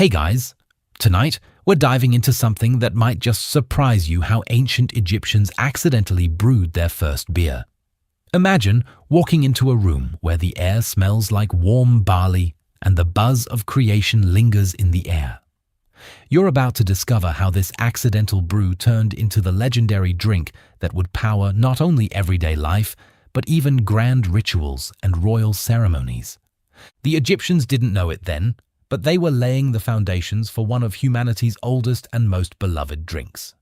Hey guys, tonight we're diving into something that might just surprise you: how ancient Egyptians accidentally brewed their first beer. Imagine walking into a room where the air smells like warm barley and the buzz of creation lingers in the air. You're about to discover how this accidental brew turned into the legendary drink that would power not only everyday life, but even grand rituals and royal ceremonies. The Egyptians didn't know it then, but they were laying the foundations for one of humanity's oldest and most beloved drinks.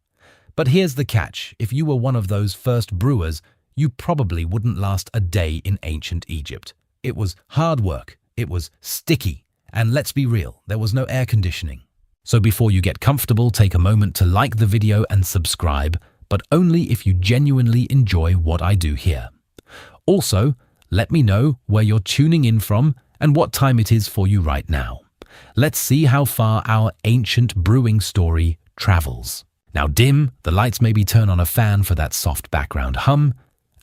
But here's the catch: if you were one of those first brewers, you probably wouldn't last a day in ancient Egypt. It was hard work, it was sticky, and let's be real, there was no air conditioning. So before you get comfortable, take a moment to like the video and subscribe, but only if you genuinely enjoy what I do here. Also, let me know where you're tuning in from and what time it is for you right now. Let's see how far our ancient brewing story travels. Now dim the lights, maybe turn on a fan for that soft background hum,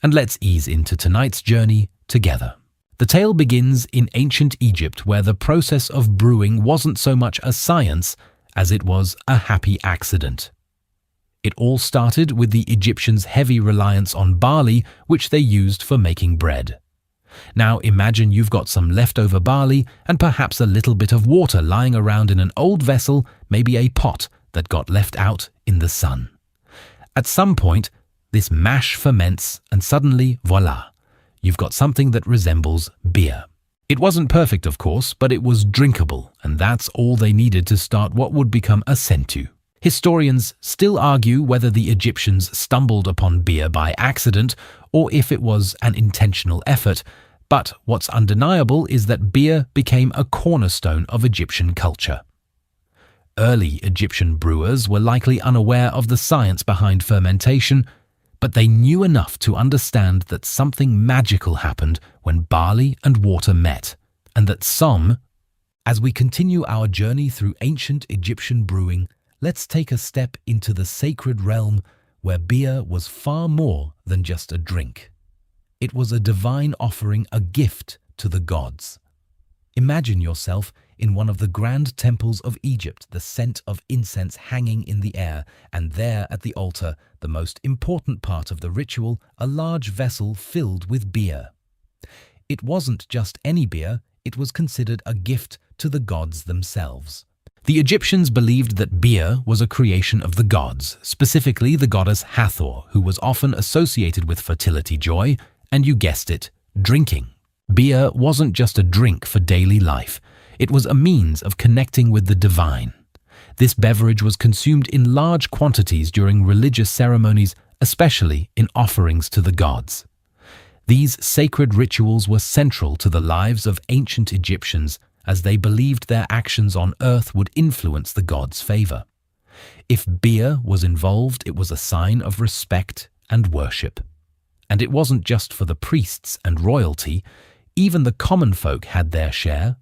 and let's ease into tonight's journey together. The tale begins in ancient Egypt, where the process of brewing wasn't so much a science as it was a happy accident. It all started with the Egyptians' heavy reliance on barley, which they used for making bread. Now imagine you've got some leftover barley and perhaps a little bit of water lying around in an old vessel, maybe a pot that got left out in the sun. At some point, this mash ferments and suddenly, voila, you've got something that resembles beer. It wasn't perfect, of course, but it was drinkable, and that's all they needed to start what would become a sentu. Historians still argue whether the Egyptians stumbled upon beer by accident or if it was an intentional effort, but what's undeniable is that beer became a cornerstone of Egyptian culture. Early Egyptian brewers were likely unaware of the science behind fermentation, but they knew enough to understand that something magical happened when barley and water met, and that some. As we continue our journey through ancient Egyptian brewing, let's take a step into the sacred realm where beer was far more than just a drink. It was a divine offering, a gift to the gods. Imagine yourself in one of the grand temples of Egypt, the scent of incense hanging in the air, and there at the altar, the most important part of the ritual, a large vessel filled with beer. It wasn't just any beer, it was considered a gift to the gods themselves. The Egyptians believed that beer was a creation of the gods, specifically the goddess Hathor, who was often associated with fertility, joy, and you guessed it, drinking. Beer wasn't just a drink for daily life, it was a means of connecting with the divine. This beverage was consumed in large quantities during religious ceremonies, especially in offerings to the gods. These sacred rituals were central to the lives of ancient Egyptians, as they believed their actions on earth would influence the gods' favor. If beer was involved, it was a sign of respect and worship. And it wasn't just for the priests and royalty, even the common folk had their share.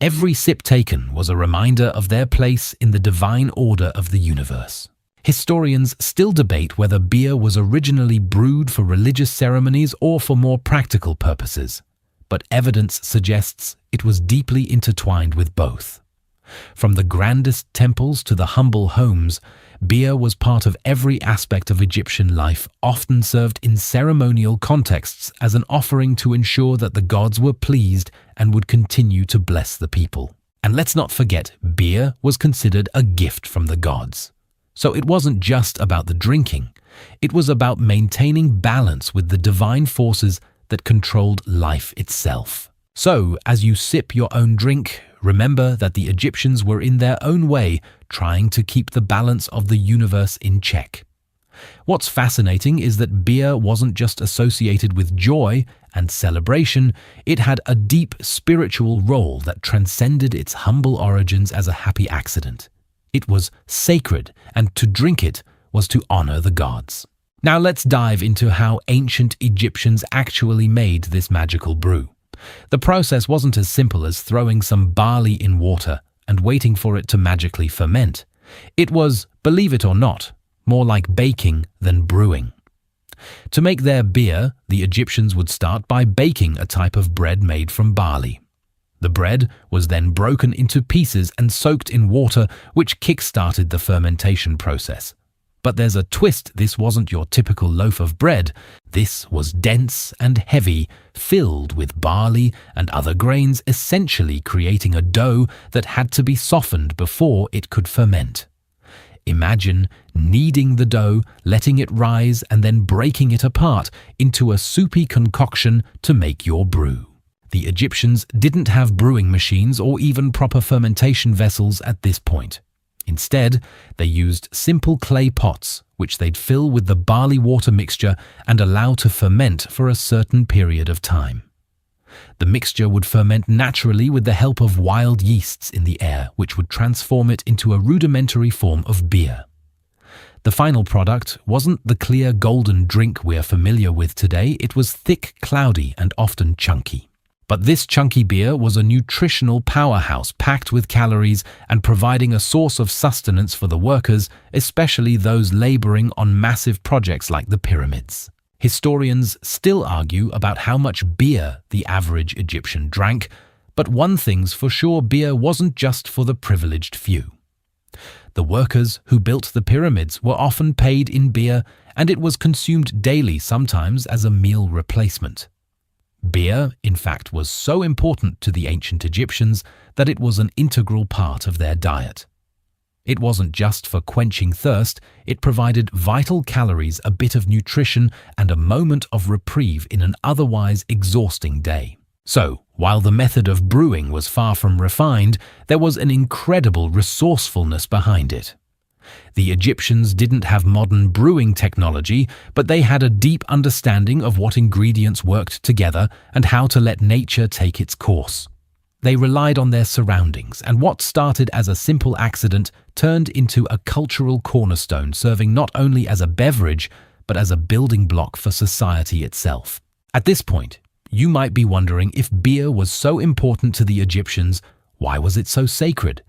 Every sip taken was a reminder of their place in the divine order of the universe. Historians still debate whether beer was originally brewed for religious ceremonies or for more practical purposes, but evidence suggests it was deeply intertwined with both. From the grandest temples to the humble homes, beer was part of every aspect of Egyptian life, often served in ceremonial contexts as an offering to ensure that the gods were pleased and would continue to bless the people. And let's not forget, beer was considered a gift from the gods. So it wasn't just about the drinking, it was about maintaining balance with the divine forces that controlled life itself. So, as you sip your own drink, remember that the Egyptians were in their own way trying to keep the balance of the universe in check. What's fascinating is that beer wasn't just associated with joy and celebration, it had a deep spiritual role that transcended its humble origins as a happy accident. It was sacred, and to drink it was to honor the gods. Now let's dive into how ancient Egyptians actually made this magical brew. The process wasn't as simple as throwing some barley in water and waiting for it to magically ferment. It was, believe it or not, more like baking than brewing. To make their beer, the Egyptians would start by baking a type of bread made from barley. The bread was then broken into pieces and soaked in water, which kick-started the fermentation process. But there's a twist. This wasn't your typical loaf of bread. This was dense and heavy, filled with barley and other grains, essentially creating a dough that had to be softened before it could ferment. Imagine kneading the dough, letting it rise, and then breaking it apart into a soupy concoction to make your brew. The Egyptians didn't have brewing machines or even proper fermentation vessels at this point. Instead, they used simple clay pots, which they'd fill with the barley water mixture and allow to ferment for a certain period of time. The mixture would ferment naturally with the help of wild yeasts in the air, which would transform it into a rudimentary form of beer. The final product wasn't the clear golden drink we're familiar with today. It was thick, cloudy, and often chunky. But this chunky beer was a nutritional powerhouse packed with calories and providing a source of sustenance for the workers, especially those laboring on massive projects like the pyramids. Historians still argue about how much beer the average Egyptian drank, but one thing's for sure: beer wasn't just for the privileged few. The workers who built the pyramids were often paid in beer, and it was consumed daily, sometimes as a meal replacement. Beer, in fact, was so important to the ancient Egyptians that it was an integral part of their diet. It wasn't just for quenching thirst, it provided vital calories, a bit of nutrition, and a moment of reprieve in an otherwise exhausting day. So, while the method of brewing was far from refined, there was an incredible resourcefulness behind it. The Egyptians didn't have modern brewing technology, but they had a deep understanding of what ingredients worked together and how to let nature take its course. They relied on their surroundings, and what started as a simple accident turned into a cultural cornerstone, serving not only as a beverage, but as a building block for society itself. At this point, you might be wondering, if beer was so important to the Egyptians, why was it so sacred?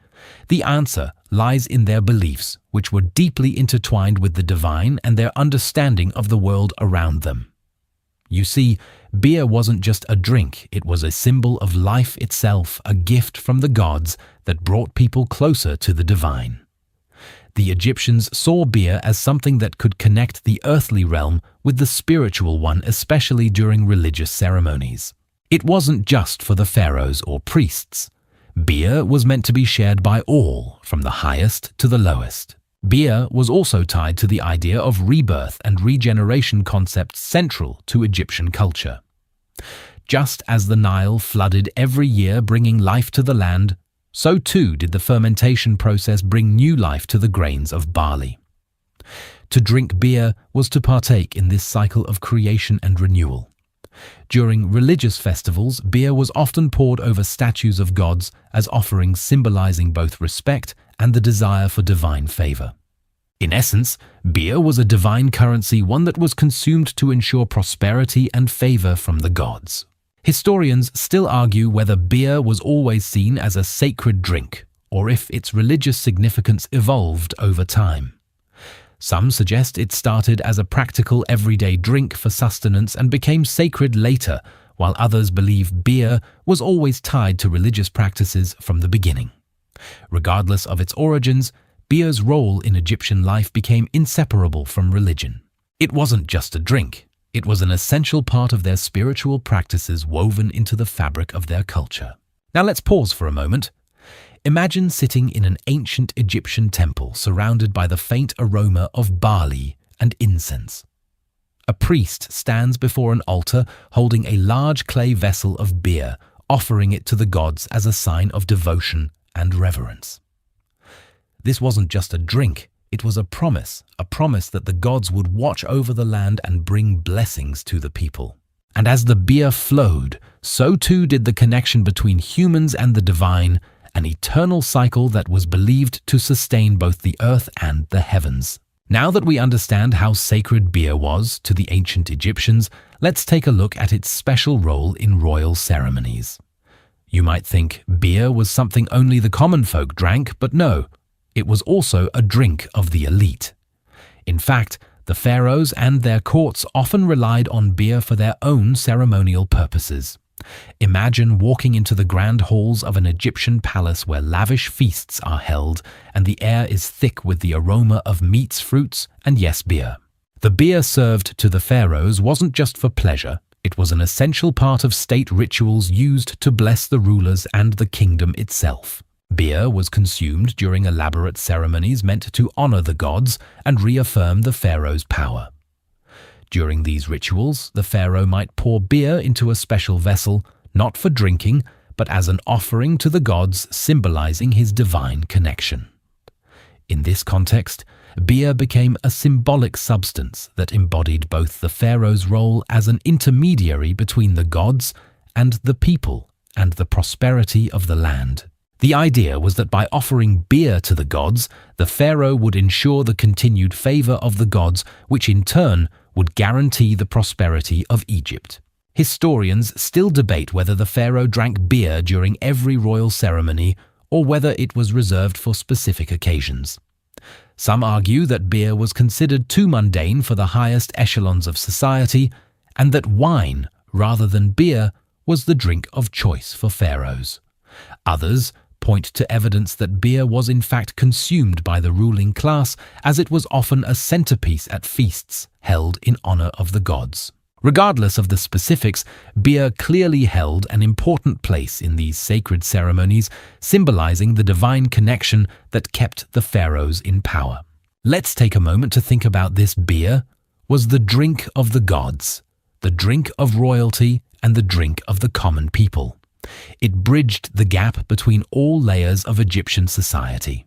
The answer lies in their beliefs, which were deeply intertwined with the divine and their understanding of the world around them. You see, beer wasn't just a drink, it was a symbol of life itself, a gift from the gods that brought people closer to the divine. The Egyptians saw beer as something that could connect the earthly realm with the spiritual one, especially during religious ceremonies. It wasn't just for the pharaohs or priests. Beer was meant to be shared by all, from the highest to the lowest. Beer was also tied to the idea of rebirth and regeneration concepts central to Egyptian culture. Just as the Nile flooded every year, bringing life to the land, so too did the fermentation process bring new life to the grains of barley. To drink beer was to partake in this cycle of creation and renewal. During religious festivals, beer was often poured over statues of gods as offerings, symbolizing both respect and the desire for divine favor. In essence, beer was a divine currency, one that was consumed to ensure prosperity and favor from the gods. Historians still argue whether beer was always seen as a sacred drink, or if its religious significance evolved over time. Some suggest it started as a practical everyday drink for sustenance and became sacred later, while others believe beer was always tied to religious practices from the beginning. Regardless of its origins, beer's role in Egyptian life became inseparable from religion. It wasn't just a drink, it was an essential part of their spiritual practices woven into the fabric of their culture. Now let's pause for a moment. Imagine sitting in an ancient Egyptian temple surrounded by the faint aroma of barley and incense. A priest stands before an altar holding a large clay vessel of beer, offering it to the gods as a sign of devotion and reverence. This wasn't just a drink, it was a promise that the gods would watch over the land and bring blessings to the people. And as the beer flowed, so too did the connection between humans and the divine, an eternal cycle that was believed to sustain both the earth and the heavens. Now that we understand how sacred beer was to the ancient Egyptians, let's take a look at its special role in royal ceremonies. You might think beer was something only the common folk drank, but no, it was also a drink of the elite. In fact, the pharaohs and their courts often relied on beer for their own ceremonial purposes. Imagine walking into the grand halls of an Egyptian palace where lavish feasts are held and the air is thick with the aroma of meats, fruits, and yes, beer. The beer served to the pharaohs wasn't just for pleasure, it was an essential part of state rituals used to bless the rulers and the kingdom itself. Beer was consumed during elaborate ceremonies meant to honor the gods and reaffirm the pharaoh's power. During these rituals, the pharaoh might pour beer into a special vessel, not for drinking, but as an offering to the gods, symbolizing his divine connection. In this context, beer became a symbolic substance that embodied both the pharaoh's role as an intermediary between the gods and the people and the prosperity of the land. The idea was that by offering beer to the gods, the pharaoh would ensure the continued favor of the gods, which in turn would guarantee the prosperity of Egypt. Historians still debate whether the pharaoh drank beer during every royal ceremony or whether it was reserved for specific occasions. Some argue that beer was considered too mundane for the highest echelons of society and that wine, rather than beer, was the drink of choice for pharaohs. Others point to evidence that beer was in fact consumed by the ruling class, as it was often a centerpiece at feasts held in honor of the gods. Regardless of the specifics, beer clearly held an important place in these sacred ceremonies, symbolizing the divine connection that kept the pharaohs in power. Let's take a moment to think about this. Beer was the drink of the gods, the drink of royalty, and the drink of the common people. It bridged the gap between all layers of Egyptian society.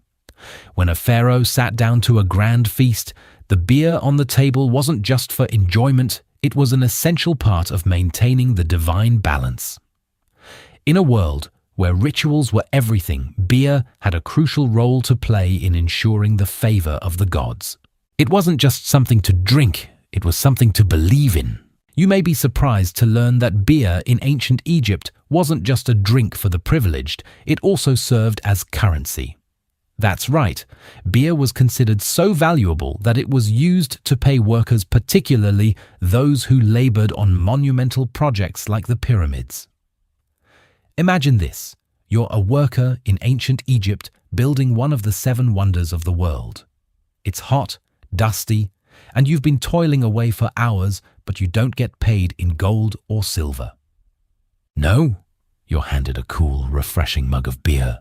When a pharaoh sat down to a grand feast, the beer on the table wasn't just for enjoyment, it was an essential part of maintaining the divine balance. In a world where rituals were everything, beer had a crucial role to play in ensuring the favor of the gods. It wasn't just something to drink, it was something to believe in. You may be surprised to learn that beer in ancient Egypt wasn't just a drink for the privileged, it also served as currency. That's right, beer was considered so valuable that it was used to pay workers, particularly those who labored on monumental projects like the pyramids. Imagine this, you're a worker in ancient Egypt building one of the 7 wonders of the world. It's hot, dusty, and you've been toiling away for hours, but you don't get paid in gold or silver. No, you're handed a cool, refreshing mug of beer.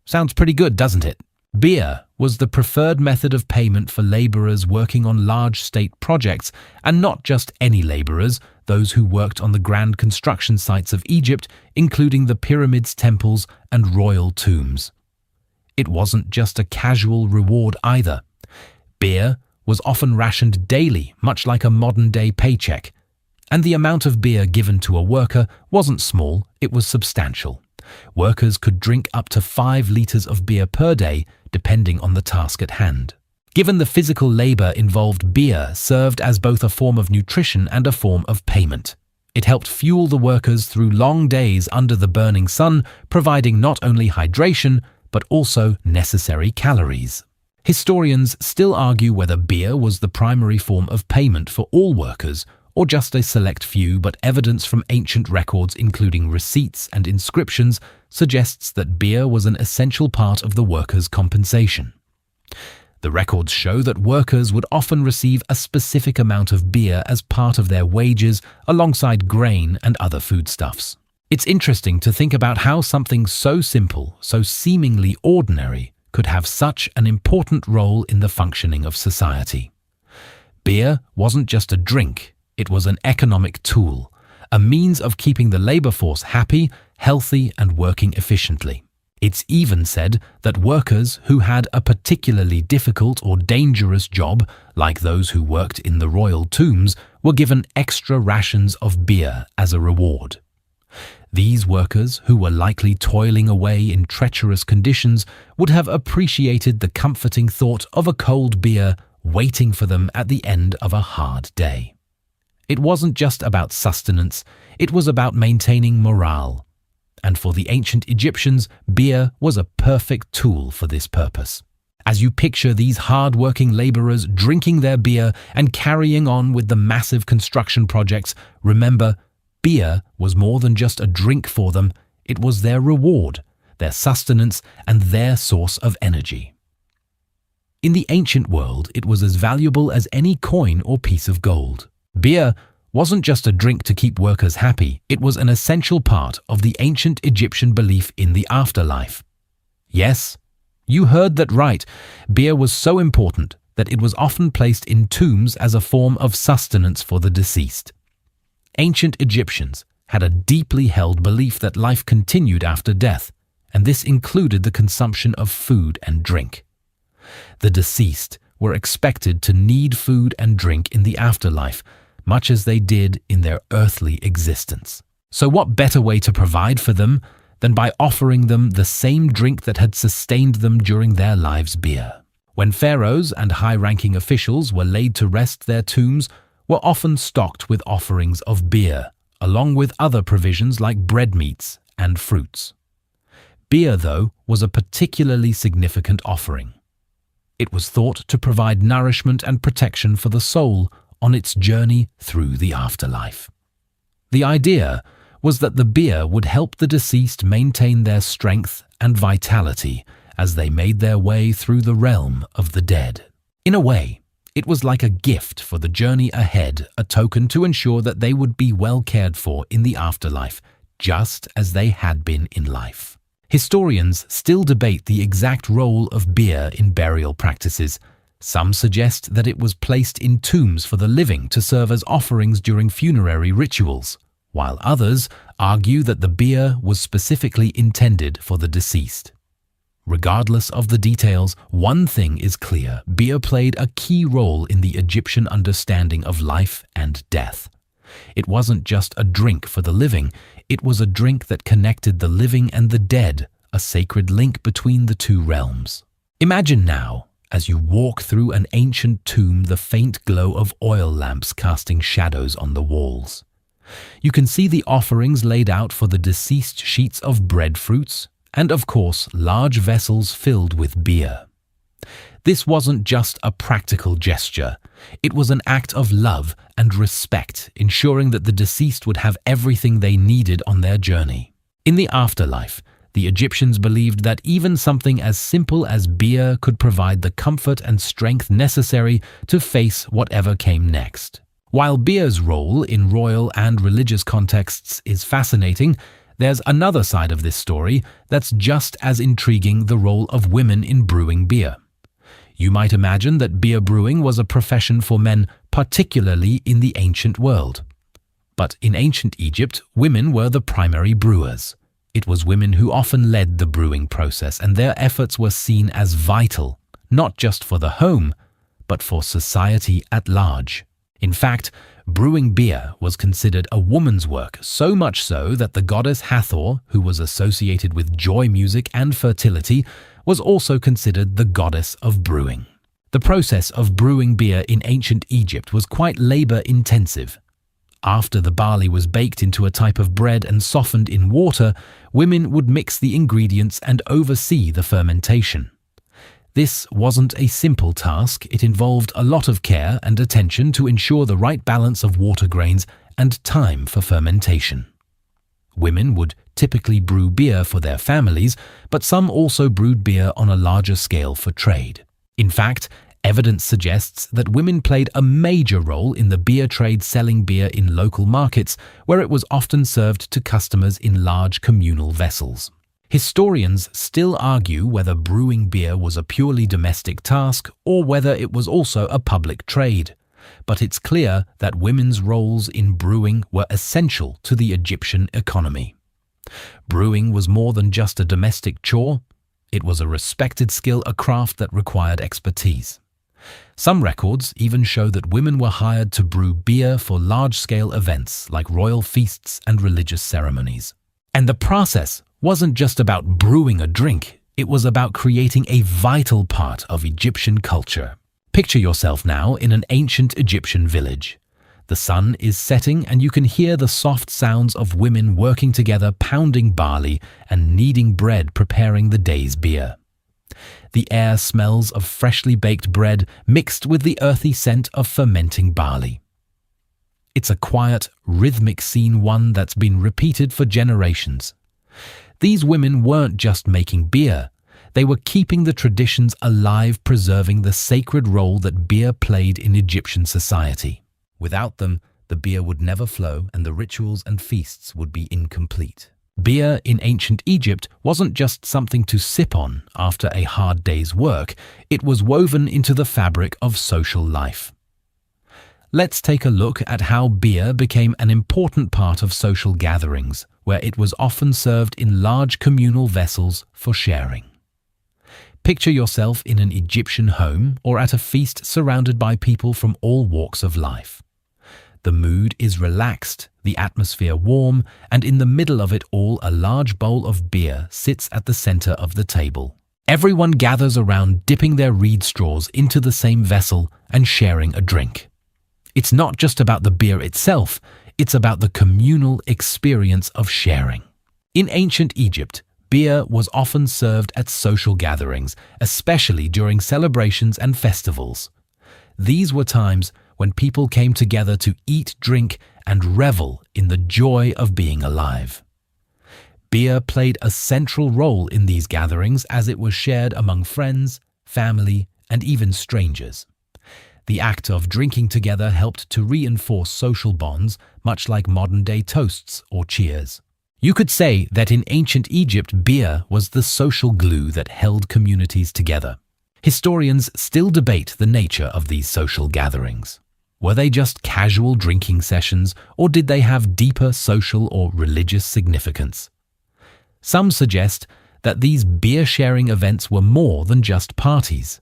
Sounds pretty good, doesn't it? Beer was the preferred method of payment for laborers working on large state projects, and not just any laborers, those who worked on the grand construction sites of Egypt, including the pyramids, temples, and royal tombs. It wasn't just a casual reward either. Beer was often rationed daily, much like a modern-day paycheck. And the amount of beer given to a worker wasn't small, it was substantial. Workers could drink up to 5 liters of beer per day, depending on the task at hand. Given the physical labor involved, beer served as both a form of nutrition and a form of payment. It helped fuel the workers through long days under the burning sun, providing not only hydration, but also necessary calories. Historians still argue whether beer was the primary form of payment for all workers, or just a select few, but evidence from ancient records, including receipts and inscriptions, suggests that beer was an essential part of the workers' compensation. The records show that workers would often receive a specific amount of beer as part of their wages, alongside grain and other foodstuffs. It's interesting to think about how something so simple, so seemingly ordinary, could have such an important role in the functioning of society. Beer wasn't just a drink, it was an economic tool, a means of keeping the labor force happy, healthy, and working efficiently. It's even said that workers who had a particularly difficult or dangerous job, like those who worked in the royal tombs, were given extra rations of beer as a reward. These workers, who were likely toiling away in treacherous conditions, would have appreciated the comforting thought of a cold beer waiting for them at the end of a hard day. It wasn't just about sustenance, it was about maintaining morale. And for the ancient Egyptians, beer was a perfect tool for this purpose. As you picture these hard-working laborers drinking their beer and carrying on with the massive construction projects, remember, Beer was more than just a drink for them, it was their reward, their sustenance, and their source of energy. In the ancient world, it was as valuable as any coin or piece of gold. Beer wasn't just a drink to keep workers happy, it was an essential part of the ancient Egyptian belief in the afterlife. Yes, you heard that right. Beer was so important that it was often placed in tombs as a form of sustenance for the deceased. Ancient Egyptians had a deeply held belief that life continued after death, and this included the consumption of food and drink. The deceased were expected to need food and drink in the afterlife, much as they did in their earthly existence. So what better way to provide for them than by offering them the same drink that had sustained them during their lives, beer? When pharaohs and high-ranking officials were laid to rest, their tombs were often stocked with offerings of beer, along with other provisions like bread meats and fruits. Beer, though, was a particularly significant offering. It was thought to provide nourishment and protection for the soul on its journey through the afterlife. The idea was that the beer would help the deceased maintain their strength and vitality as they made their way through the realm of the dead. In a way, it was like a gift for the journey ahead, a token to ensure that they would be well cared for in the afterlife, just as they had been in life. Historians still debate the exact role of beer in burial practices. Some suggest that it was placed in tombs for the living to serve as offerings during funerary rituals, while others argue that the beer was specifically intended for the deceased. Regardless of the details, one thing is clear: beer played a key role in the Egyptian understanding of life and death. It wasn't just a drink for the living, it was a drink that connected the living and the dead, a sacred link between the two realms. Imagine now, as you walk through an ancient tomb, the faint glow of oil lamps casting shadows on the walls. You can see the offerings laid out for the deceased, sheets of breadfruits, and of course, large vessels filled with beer. This wasn't just a practical gesture. It was an act of love and respect, ensuring that the deceased would have everything they needed on their journey. In the afterlife, the Egyptians believed that even something as simple as beer could provide the comfort and strength necessary to face whatever came next. While beer's role in royal and religious contexts is fascinating, there's another side of this story that's just as intriguing: the role of women in brewing beer. You might imagine that beer brewing was a profession for men, particularly in the ancient world. But in ancient Egypt, women were the primary brewers. It was women who often led the brewing process, and their efforts were seen as vital, not just for the home, but for society at large. In fact, brewing beer was considered a woman's work, so much so that the goddess Hathor, who was associated with joy music and fertility, was also considered the goddess of brewing. The process of brewing beer in ancient Egypt was quite labor-intensive. After the barley was baked into a type of bread and softened in water, women would mix the ingredients and oversee the fermentation. This wasn't a simple task. It involved a lot of care and attention to ensure the right balance of water grains and time for fermentation. Women would typically brew beer for their families, but some also brewed beer on a larger scale for trade. In fact, evidence suggests that women played a major role in the beer trade, selling beer in local markets, where it was often served to customers in large communal vessels. Historians still argue whether brewing beer was a purely domestic task or whether it was also a public trade. But it's clear that women's roles in brewing were essential to the Egyptian economy. Brewing was more than just a domestic chore. It was a respected skill, a craft that required expertise. Some records even show that women were hired to brew beer for large-scale events like royal feasts and religious ceremonies. And the process wasn't just about brewing a drink, it was about creating a vital part of Egyptian culture. Picture yourself now in an ancient Egyptian village. The sun is setting and you can hear the soft sounds of women working together, pounding barley and kneading bread, preparing the day's beer. The air smells of freshly baked bread mixed with the earthy scent of fermenting barley. It's a quiet, rhythmic scene, one that's been repeated for generations. These women weren't just making beer. They were keeping the traditions alive, preserving the sacred role that beer played in Egyptian society. Without them, the beer would never flow and the rituals and feasts would be incomplete. Beer in ancient Egypt wasn't just something to sip on after a hard day's work, it was woven into the fabric of social life. Let's take a look at how beer became an important part of social gatherings, where it was often served in large communal vessels for sharing. Picture yourself in an Egyptian home or at a feast surrounded by people from all walks of life. The mood is relaxed, the atmosphere warm, and in the middle of it all, a large bowl of beer sits at the center of the table. Everyone gathers around, dipping their reed straws into the same vessel and sharing a drink. It's not just about the beer itself, it's about the communal experience of sharing. In ancient Egypt, beer was often served at social gatherings, especially during celebrations and festivals. These were times when people came together to eat, drink, and revel in the joy of being alive. Beer played a central role in these gatherings as it was shared among friends, family, and even strangers. The act of drinking together helped to reinforce social bonds, much like modern-day toasts or cheers. You could say that in ancient Egypt, beer was the social glue that held communities together. Historians still debate the nature of these social gatherings. Were they just casual drinking sessions, or did they have deeper social or religious significance? Some suggest that these beer-sharing events were more than just parties.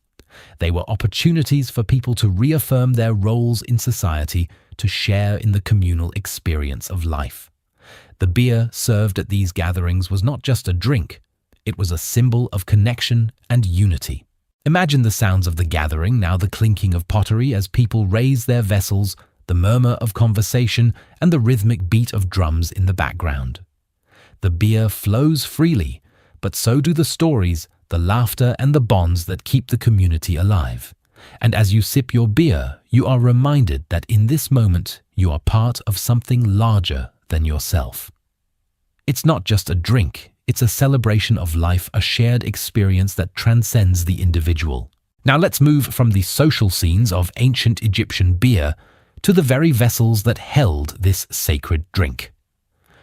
They were opportunities for people to reaffirm their roles in society, to share in the communal experience of life. The beer served at these gatherings was not just a drink, it was a symbol of connection and unity. Imagine the sounds of the gathering, now the clinking of pottery as people raise their vessels, the murmur of conversation, and the rhythmic beat of drums in the background. The beer flows freely, but so do the stories, the laughter, and the bonds that keep the community alive. And as you sip your beer, you are reminded that in this moment you are part of something larger than yourself. It's not just a drink. It's a celebration of life, a shared experience that transcends the individual. Now let's move from the social scenes of ancient Egyptian beer to the very vessels that held this sacred drink.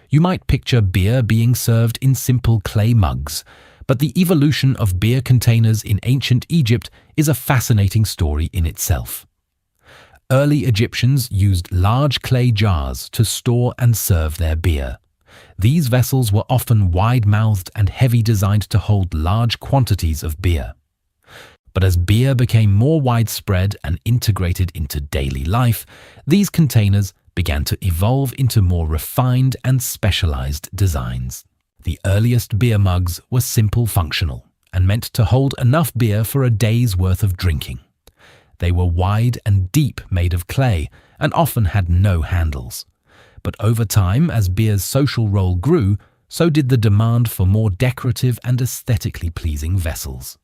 You might picture beer being served in simple clay mugs, but the evolution of beer containers in ancient Egypt is a fascinating story in itself. Early Egyptians used large clay jars to store and serve their beer. These vessels were often wide-mouthed and heavy, designed to hold large quantities of beer. But as beer became more widespread and integrated into daily life, these containers began to evolve into more refined and specialized designs. The earliest beer mugs were simple, functional, and meant to hold enough beer for a day's worth of drinking. They were wide and deep, made of clay, and often had no handles. But over time, as beer's social role grew, so did the demand for more decorative and aesthetically pleasing vessels.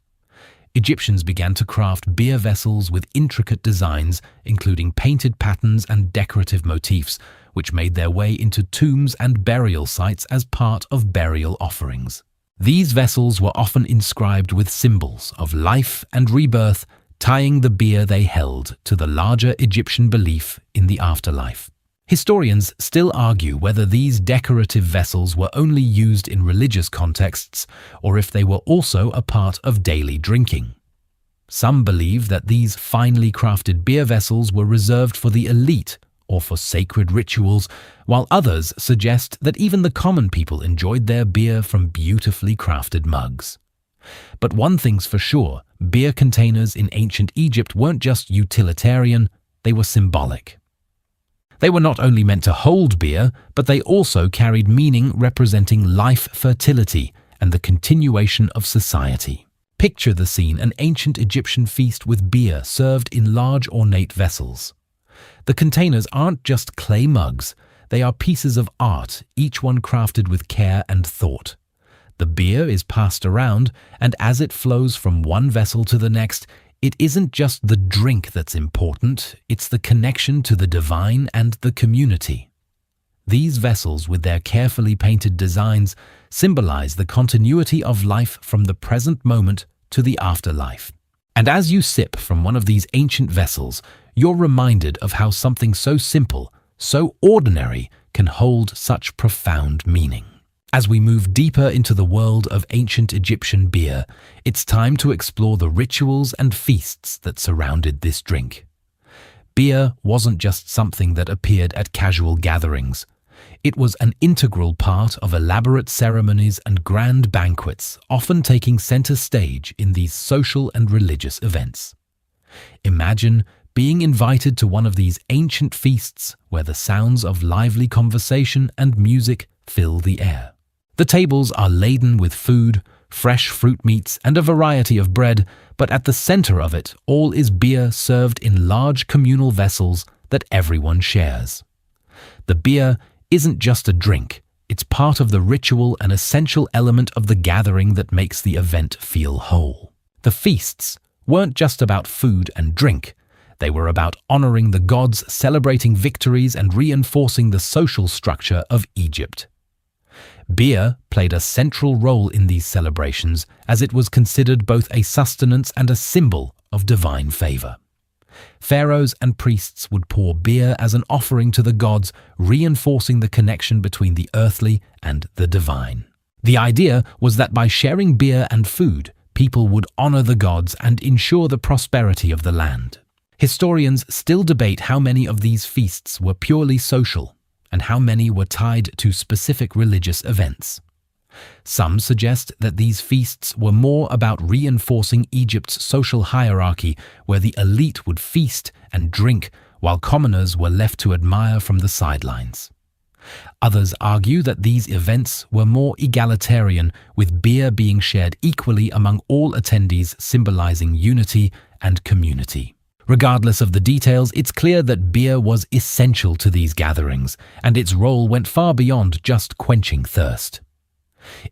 Egyptians began to craft beer vessels with intricate designs, including painted patterns and decorative motifs, which made their way into tombs and burial sites as part of burial offerings. These vessels were often inscribed with symbols of life and rebirth, tying the beer they held to the larger Egyptian belief in the afterlife. Historians still argue whether these decorative vessels were only used in religious contexts or if they were also a part of daily drinking. Some believe that these finely crafted beer vessels were reserved for the elite or for sacred rituals, while others suggest that even the common people enjoyed their beer from beautifully crafted mugs. But one thing's for sure, beer containers in ancient Egypt weren't just utilitarian, they were symbolic. They were not only meant to hold beer, but they also carried meaning representing life, fertility, and the continuation of society. Picture the scene: an ancient Egyptian feast with beer served in large ornate vessels. The containers aren't just clay mugs, they are pieces of art, each one crafted with care and thought. The beer is passed around, and as it flows from one vessel to the next, It isn't just the drink that's important, it's the connection to the divine and the community. These vessels, with their carefully painted designs, symbolize the continuity of life from the present moment to the afterlife. And as you sip from one of these ancient vessels, you're reminded of how something so simple, so ordinary, can hold such profound meaning. As we move deeper into the world of ancient Egyptian beer, it's time to explore the rituals and feasts that surrounded this drink. Beer wasn't just something that appeared at casual gatherings. It was an integral part of elaborate ceremonies and grand banquets, often taking center stage in these social and religious events. Imagine being invited to one of these ancient feasts where the sounds of lively conversation and music fill the air. The tables are laden with food, fresh fruit meats, and a variety of bread, but at the center of it all is beer served in large communal vessels that everyone shares. The beer isn't just a drink, it's part of the ritual and essential element of the gathering that makes the event feel whole. The feasts weren't just about food and drink, they were about honoring the gods, celebrating victories, and reinforcing the social structure of Egypt. Beer played a central role in these celebrations as it was considered both a sustenance and a symbol of divine favor. Pharaohs and priests would pour beer as an offering to the gods, reinforcing the connection between the earthly and the divine. The idea was that by sharing beer and food, people would honor the gods and ensure the prosperity of the land. Historians still debate how many of these feasts were purely social and how many were tied to specific religious events. Some suggest that these feasts were more about reinforcing Egypt's social hierarchy, where the elite would feast and drink while commoners were left to admire from the sidelines. Others argue that these events were more egalitarian, with beer being shared equally among all attendees, symbolizing unity and community. Regardless of the details, it's clear that beer was essential to these gatherings, and its role went far beyond just quenching thirst.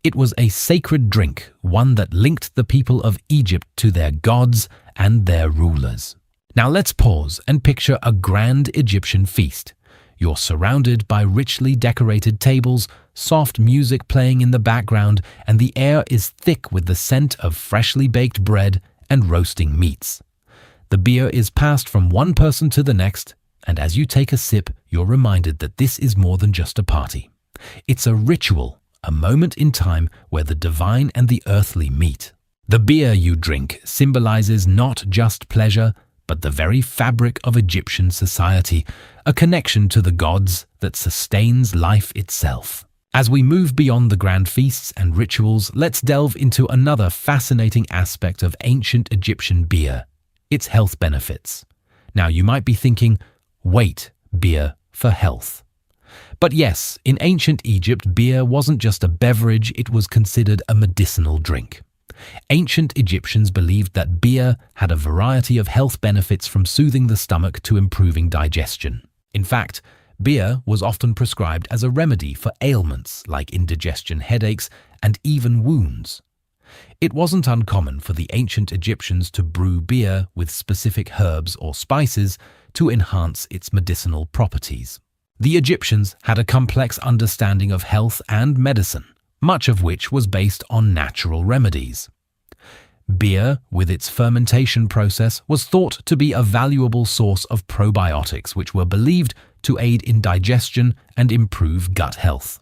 It was a sacred drink, one that linked the people of Egypt to their gods and their rulers. Now let's pause and picture a grand Egyptian feast. You're surrounded by richly decorated tables, soft music playing in the background, and the air is thick with the scent of freshly baked bread and roasting meats. The beer is passed from one person to the next, and as you take a sip, you're reminded that this is more than just a party. It's a ritual, a moment in time where the divine and the earthly meet. The beer you drink symbolizes not just pleasure, but the very fabric of Egyptian society, a connection to the gods that sustains life itself. As we move beyond the grand feasts and rituals, let's delve into another fascinating aspect of ancient Egyptian beer: its health benefits. Now you might be thinking, wait, beer for health. But yes, in ancient Egypt, beer wasn't just a beverage, it was considered a medicinal drink. Ancient Egyptians believed that beer had a variety of health benefits, from soothing the stomach to improving digestion. In fact, beer was often prescribed as a remedy for ailments like indigestion, headaches, and even wounds. It wasn't uncommon for the ancient Egyptians to brew beer with specific herbs or spices to enhance its medicinal properties. The Egyptians had a complex understanding of health and medicine, much of which was based on natural remedies. Beer, with its fermentation process, was thought to be a valuable source of probiotics, which were believed to aid in digestion and improve gut health.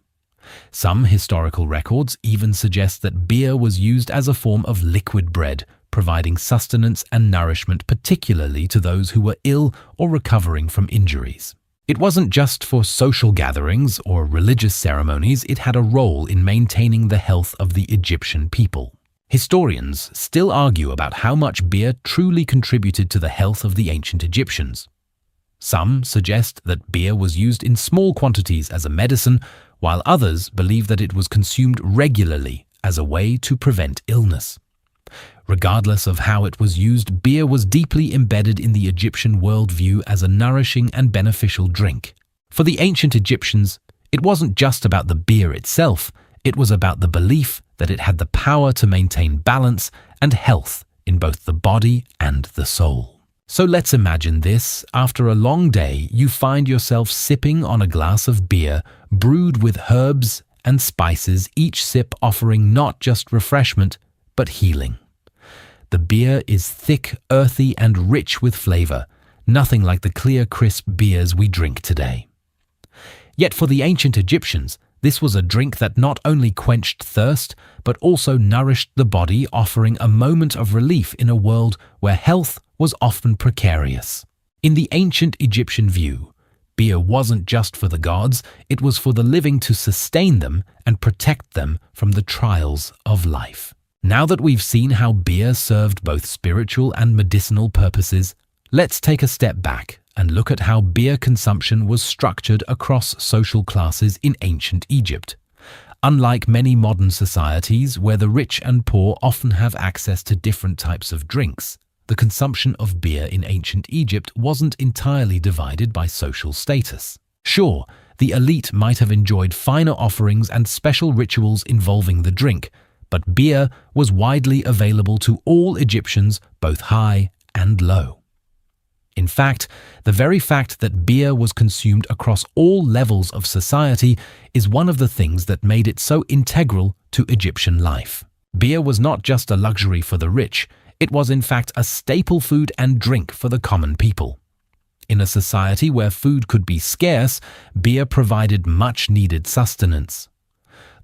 Some historical records even suggest that beer was used as a form of liquid bread, providing sustenance and nourishment particularly to those who were ill or recovering from injuries. It wasn't just for social gatherings or religious ceremonies, it had a role in maintaining the health of the Egyptian people. Historians still argue about how much beer truly contributed to the health of the ancient Egyptians. Some suggest that beer was used in small quantities as a medicine, while others believe that it was consumed regularly as a way to prevent illness. Regardless of how it was used, beer was deeply embedded in the Egyptian worldview as a nourishing and beneficial drink. For the ancient Egyptians, it wasn't just about the beer itself, it was about the belief that it had the power to maintain balance and health in both the body and the soul. So let's imagine this. After a long day, you find yourself sipping on a glass of beer brewed with herbs and spices, each sip offering not just refreshment, but healing. The beer is thick, earthy, and rich with flavor, nothing like the clear, crisp beers we drink today. Yet for the ancient Egyptians, this was a drink that not only quenched thirst, but also nourished the body, offering a moment of relief in a world where health was often precarious. In the ancient Egyptian view, beer wasn't just for the gods, it was for the living to sustain them and protect them from the trials of life. Now that we've seen how beer served both spiritual and medicinal purposes, let's take a step back and look at how beer consumption was structured across social classes in ancient Egypt. Unlike many modern societies where the rich and poor often have access to different types of drinks, the consumption of beer in ancient Egypt wasn't entirely divided by social status. Sure, the elite might have enjoyed finer offerings and special rituals involving the drink, but beer was widely available to all Egyptians, both high and low. In fact, the very fact that beer was consumed across all levels of society is one of the things that made it so integral to Egyptian life. Beer was not just a luxury for the rich, it was in fact a staple food and drink for the common people. In a society where food could be scarce, beer provided much-needed sustenance.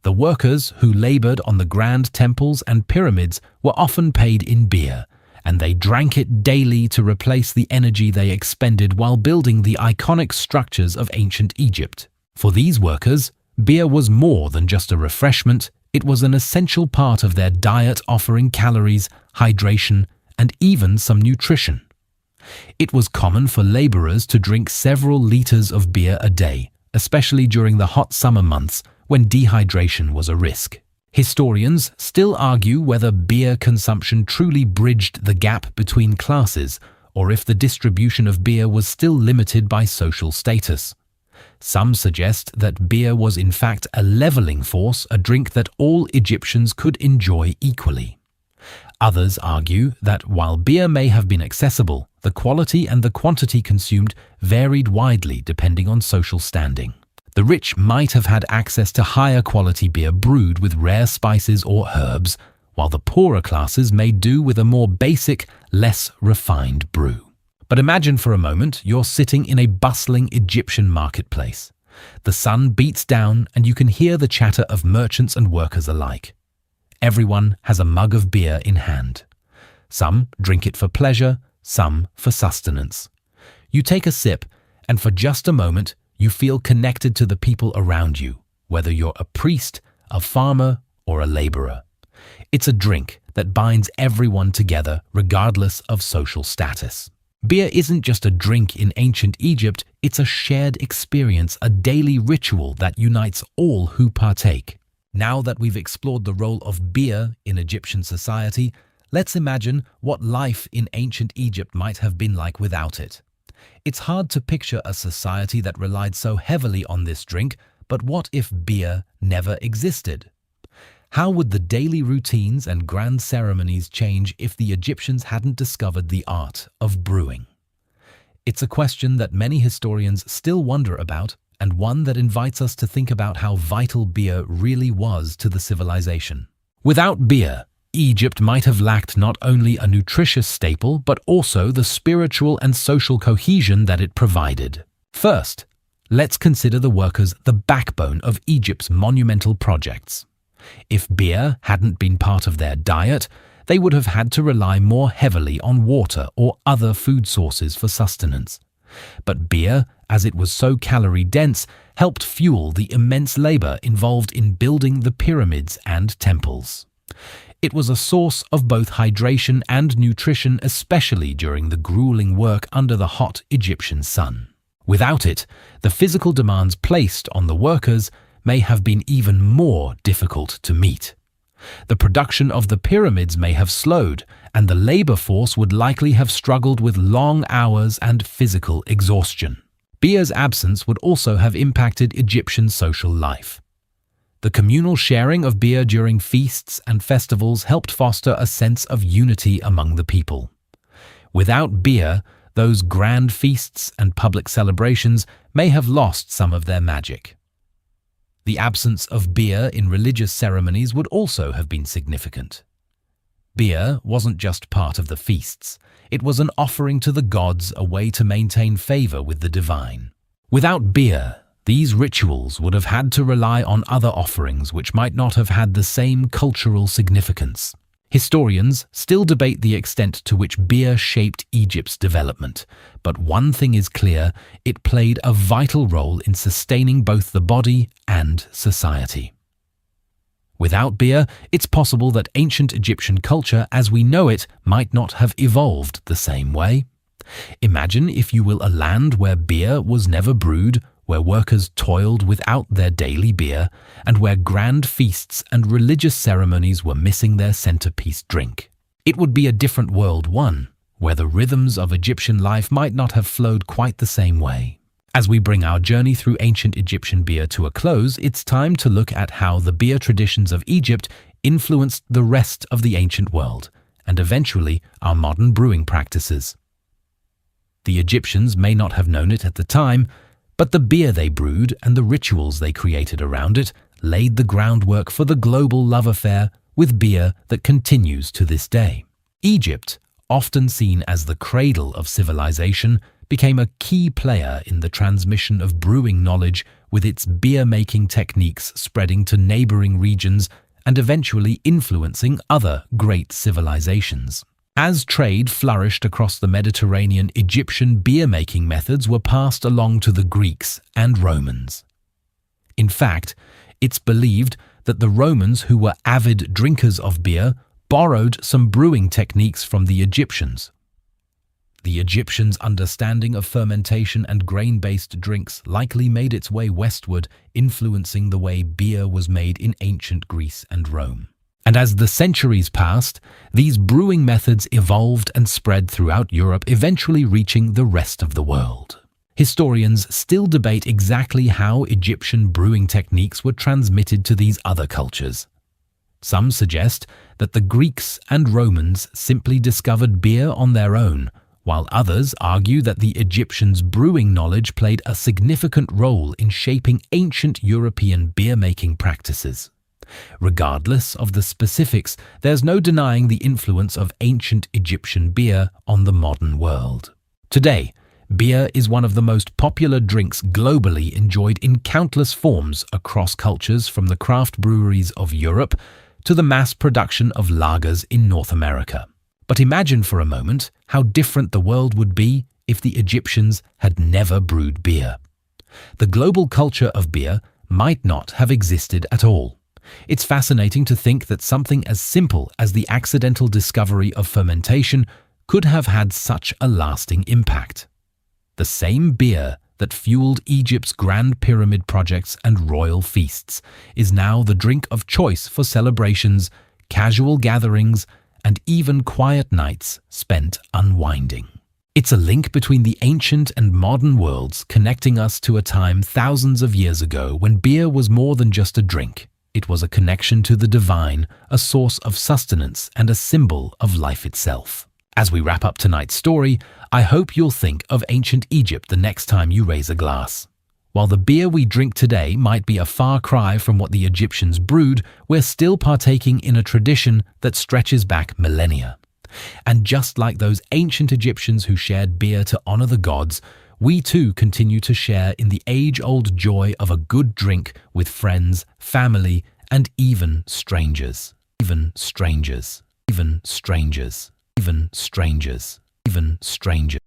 The workers who labored on the grand temples and pyramids were often paid in beer, and they drank it daily to replace the energy they expended while building the iconic structures of ancient Egypt. For these workers, beer was more than just a refreshment, it was an essential part of their diet, offering calories, hydration, and even some nutrition. It was common for laborers to drink several liters of beer a day, especially during the hot summer months when dehydration was a risk. Historians still argue whether beer consumption truly bridged the gap between classes, or if the distribution of beer was still limited by social status. Some suggest that beer was in fact a leveling force, a drink that all Egyptians could enjoy equally. Others argue that while beer may have been accessible, the quality and the quantity consumed varied widely depending on social standing. The rich might have had access to higher quality beer brewed with rare spices or herbs, while the poorer classes made do with a more basic, less refined brew. But imagine for a moment you're sitting in a bustling Egyptian marketplace. The sun beats down and you can hear the chatter of merchants and workers alike. Everyone has a mug of beer in hand. Some drink it for pleasure, some for sustenance. You take a sip, and for just a moment, you feel connected to the people around you, whether you're a priest, a farmer, or a laborer. It's a drink that binds everyone together regardless of social status. Beer isn't just a drink in ancient Egypt, it's a shared experience, a daily ritual that unites all who partake. Now that we've explored the role of beer in Egyptian society, let's imagine what life in ancient Egypt might have been like without it. It's hard to picture a society that relied so heavily on this drink, but what if beer never existed? How would the daily routines and grand ceremonies change if the Egyptians hadn't discovered the art of brewing? It's a question that many historians still wonder about, and one that invites us to think about how vital beer really was to the civilization. Without beer, Egypt might have lacked not only a nutritious staple, but also the spiritual and social cohesion that it provided. First, let's consider the workers the backbone of Egypt's monumental projects. If beer hadn't been part of their diet, they would have had to rely more heavily on water or other food sources for sustenance. But beer, as it was so calorie-dense, helped fuel the immense labor involved in building the pyramids and temples. It was a source of both hydration and nutrition, especially during the grueling work under the hot Egyptian sun. Without it, the physical demands placed on the workers may have been even more difficult to meet. The production of the pyramids may have slowed, and the labor force would likely have struggled with long hours and physical exhaustion. Beer's absence would also have impacted Egyptian social life. The communal sharing of beer during feasts and festivals helped foster a sense of unity among the people. Without beer, those grand feasts and public celebrations may have lost some of their magic. The absence of beer in religious ceremonies would also have been significant. Beer wasn't just part of the feasts. It was an offering to the gods, a way to maintain favor with the divine. Without beer, these rituals would have had to rely on other offerings which might not have had the same cultural significance. Historians still debate the extent to which beer shaped Egypt's development, but one thing is clear: it played a vital role in sustaining both the body and society. Without beer, it's possible that ancient Egyptian culture as we know it might not have evolved the same way. Imagine, if you will, a land where beer was never brewed, where workers toiled without their daily beer, and where grand feasts and religious ceremonies were missing their centerpiece drink. It would be a different world, one where the rhythms of Egyptian life might not have flowed quite the same way. As we bring our journey through ancient Egyptian beer to a close, it's time to look at how the beer traditions of Egypt influenced the rest of the ancient world, and eventually our modern brewing practices. The Egyptians may not have known it at the time, but the beer they brewed and the rituals they created around it laid the groundwork for the global love affair with beer that continues to this day. Egypt, often seen as the cradle of civilization, became a key player in the transmission of brewing knowledge, with its beer-making techniques spreading to neighboring regions and eventually influencing other great civilizations. As trade flourished across the Mediterranean, Egyptian beer-making methods were passed along to the Greeks and Romans. In fact, it's believed that the Romans, who were avid drinkers of beer, borrowed some brewing techniques from the Egyptians. The Egyptians' understanding of fermentation and grain-based drinks likely made its way westward, influencing the way beer was made in ancient Greece and Rome. And as the centuries passed, these brewing methods evolved and spread throughout Europe, eventually reaching the rest of the world. Historians still debate exactly how Egyptian brewing techniques were transmitted to these other cultures. Some suggest that the Greeks and Romans simply discovered beer on their own, while others argue that the Egyptians' brewing knowledge played a significant role in shaping ancient European beer-making practices. Regardless of the specifics, there's no denying the influence of ancient Egyptian beer on the modern world. Today, beer is one of the most popular drinks globally, enjoyed in countless forms across cultures, from the craft breweries of Europe to the mass production of lagers in North America. But imagine for a moment how different the world would be if the Egyptians had never brewed beer. The global culture of beer might not have existed at all. It's fascinating to think that something as simple as the accidental discovery of fermentation could have had such a lasting impact. The same beer that fueled Egypt's Grand Pyramid projects and royal feasts is now the drink of choice for celebrations, casual gatherings, and even quiet nights spent unwinding. It's a link between the ancient and modern worlds, connecting us to a time thousands of years ago when beer was more than just a drink. It was a connection to the divine, a source of sustenance, and a symbol of life itself. As we wrap up tonight's story, I hope you'll think of ancient Egypt the next time you raise a glass. While the beer we drink today might be a far cry from what the Egyptians brewed, we're still partaking in a tradition that stretches back millennia. And just like those ancient Egyptians who shared beer to honor the gods, we too continue to share in the age-old joy of a good drink with friends, family, and even strangers. Even strangers. Even strangers. Even strangers. Even strangers.